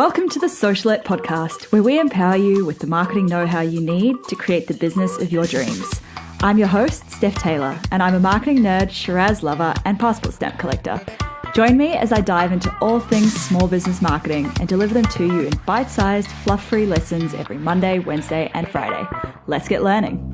Welcome to the Socialette podcast, where we empower you with the marketing know-how you need to create the business of your dreams. I'm your host, Steph Taylor, and I'm a marketing nerd, Shiraz lover, and passport stamp collector. Join me as I dive into all things small business marketing and deliver them to you in bite-sized, fluff-free lessons every Monday, Wednesday, and Friday. Let's get learning.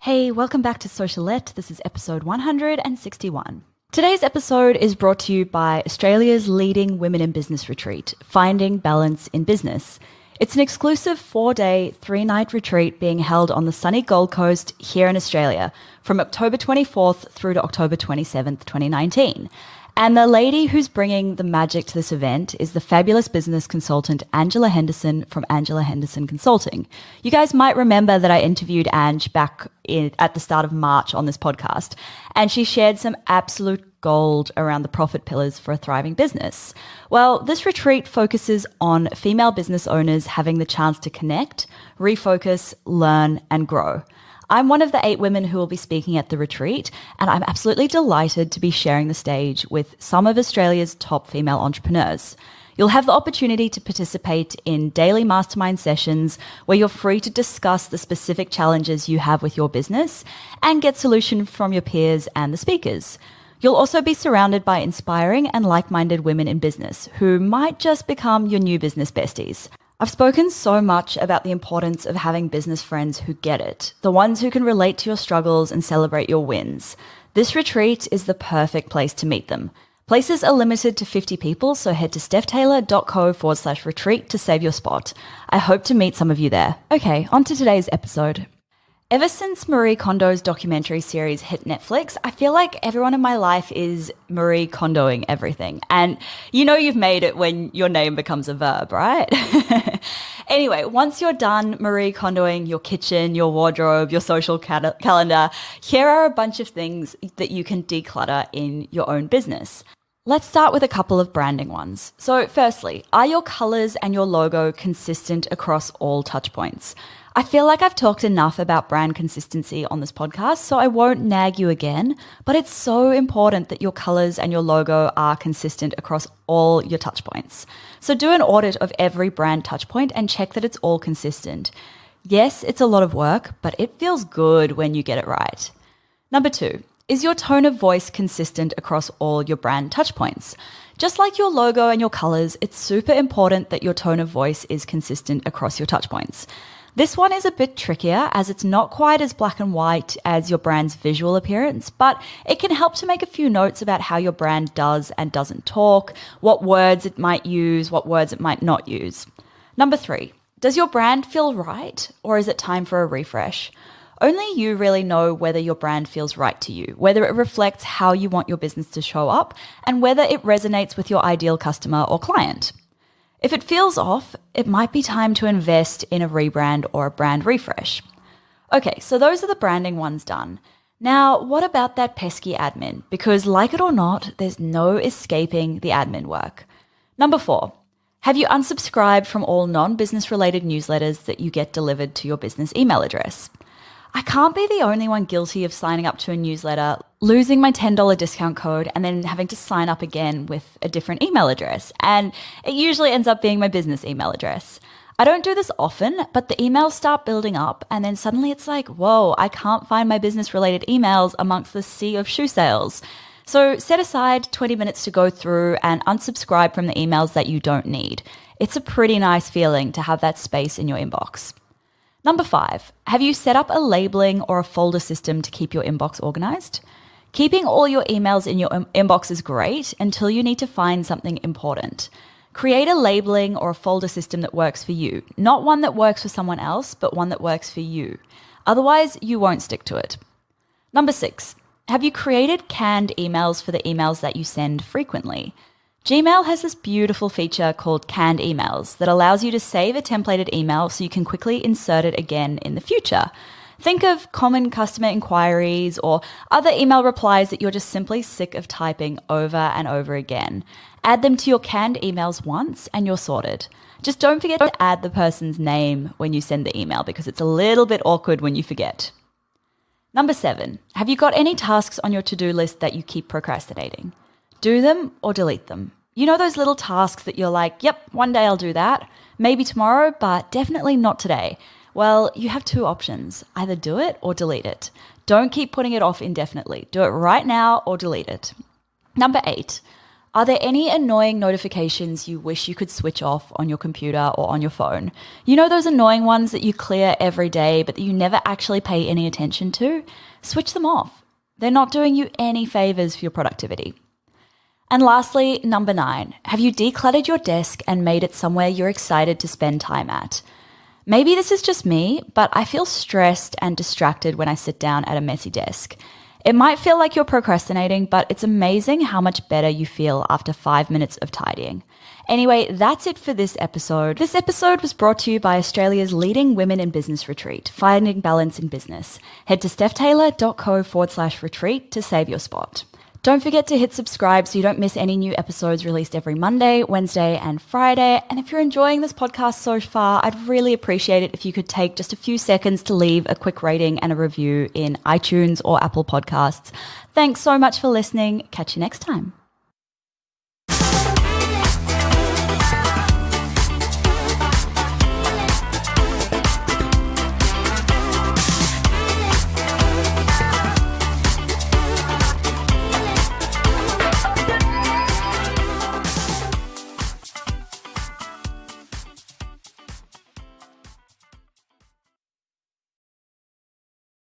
Hey, welcome back to Socialette. This is episode 161. Today's episode is brought to you by Australia's leading women in business retreat, Finding Balance in Business. It's an exclusive 4-day, 3-night retreat being held on the sunny Gold Coast here in Australia from October 24th through to October 27th, 2019. And the lady who's bringing the magic to this event is the fabulous business consultant Angela Henderson from Angela Henderson Consulting. You guys might remember that I interviewed Ange back at the start of March on this podcast, and she shared some absolute gold around the profit pillars for a thriving business. Well, this retreat focuses on female business owners having the chance to connect, refocus, learn, and grow. I'm one of the 8 women who will be speaking at the retreat, and I'm absolutely delighted to be sharing the stage with some of Australia's top female entrepreneurs. You'll have the opportunity to participate in daily mastermind sessions where you're free to discuss the specific challenges you have with your business and get solutions from your peers and the speakers. You'll also be surrounded by inspiring and like-minded women in business who might just become your new business besties. I've spoken so much about the importance of having business friends who get it, the ones who can relate to your struggles and celebrate your wins. This retreat is the perfect place to meet them. Places are limited to 50 people, so head to stephtaylor.co/retreat to save your spot. I hope to meet some of you there. Okay, on to today's episode. Ever since Marie Kondo's documentary series hit Netflix, I feel like everyone in my life is Marie Kondo-ing everything. And you know you've made it when your name becomes a verb, right? Anyway, once you're done Marie Kondo-ing your kitchen, your wardrobe, your social calendar, here are a bunch of things that you can declutter in your own business. Let's start with a couple of branding ones. So firstly, are your colors and your logo consistent across all touch points? I feel like I've talked enough about brand consistency on this podcast, so I won't nag you again, but it's so important that your colors and your logo are consistent across all your touch points. So do an audit of every brand touch point and check that it's all consistent. Yes, it's a lot of work, but it feels good when you get it right. Number 2, is your tone of voice consistent across all your brand touch points? Just like your logo and your colors, it's super important that your tone of voice is consistent across your touch points. This one is a bit trickier as it's not quite as black and white as your brand's visual appearance, but it can help to make a few notes about how your brand does and doesn't talk, what words it might use, what words it might not use. Number 3, does your brand feel right, or is it time for a refresh? Only you really know whether your brand feels right to you, whether it reflects how you want your business to show up, and whether it resonates with your ideal customer or client. If it feels off, it might be time to invest in a rebrand or a brand refresh. Okay, so those are the branding ones done. Now, what about that pesky admin? Because like it or not, there's no escaping the admin work. Number 4, have you unsubscribed from all non-business related newsletters that you get delivered to your business email address? I can't be the only one guilty of signing up to a newsletter, losing my $10 discount code, and then having to sign up again with a different email address. And it usually ends up being my business email address. I don't do this often, but the emails start building up, and then suddenly it's like, whoa, I can't find my business-related emails amongst the sea of shoe sales. So set aside 20 minutes to go through and unsubscribe from the emails that you don't need. It's a pretty nice feeling to have that space in your inbox. Number 5, have you set up a labeling or a folder system to keep your inbox organized? Keeping all your emails in your inbox is great until you need to find something important. Create a labeling or a folder system that works for you, not one that works for someone else, but one that works for you. Otherwise, you won't stick to it. Number 6, have you created canned emails for the emails that you send frequently? Gmail has this beautiful feature called canned emails that allows you to save a templated email so you can quickly insert it again in the future. Think of common customer inquiries or other email replies that you're just simply sick of typing over and over again. Add them to your canned emails once and you're sorted. Just don't forget to add the person's name when you send the email because it's a little bit awkward when you forget. Number 7, have you got any tasks on your to-do list that you keep procrastinating? Do them or delete them. You know those little tasks that you're like, yep, one day I'll do that, maybe tomorrow, but definitely not today. Well, you have two options. Either do it or delete it. Don't keep putting it off indefinitely. Do it right now or delete it. Number 8. Are there any annoying notifications you wish you could switch off on your computer or on your phone? You know those annoying ones that you clear every day but that you never actually pay any attention to? Switch them off. They're not doing you any favors for your productivity. And lastly, number 9. Have you decluttered your desk and made it somewhere you're excited to spend time at? Maybe this is just me, but I feel stressed and distracted when I sit down at a messy desk. It might feel like you're procrastinating, but it's amazing how much better you feel after 5 minutes of tidying. Anyway, that's it for this episode. This episode was brought to you by Australia's leading women in business retreat, Finding Balance in Business. Head to stephtaylor.co/retreat to save your spot. Don't forget to hit subscribe so you don't miss any new episodes released every Monday, Wednesday, and Friday. And if you're enjoying this podcast so far, I'd really appreciate it if you could take just a few seconds to leave a quick rating and a review in iTunes or Apple Podcasts. Thanks so much for listening. Catch you next time.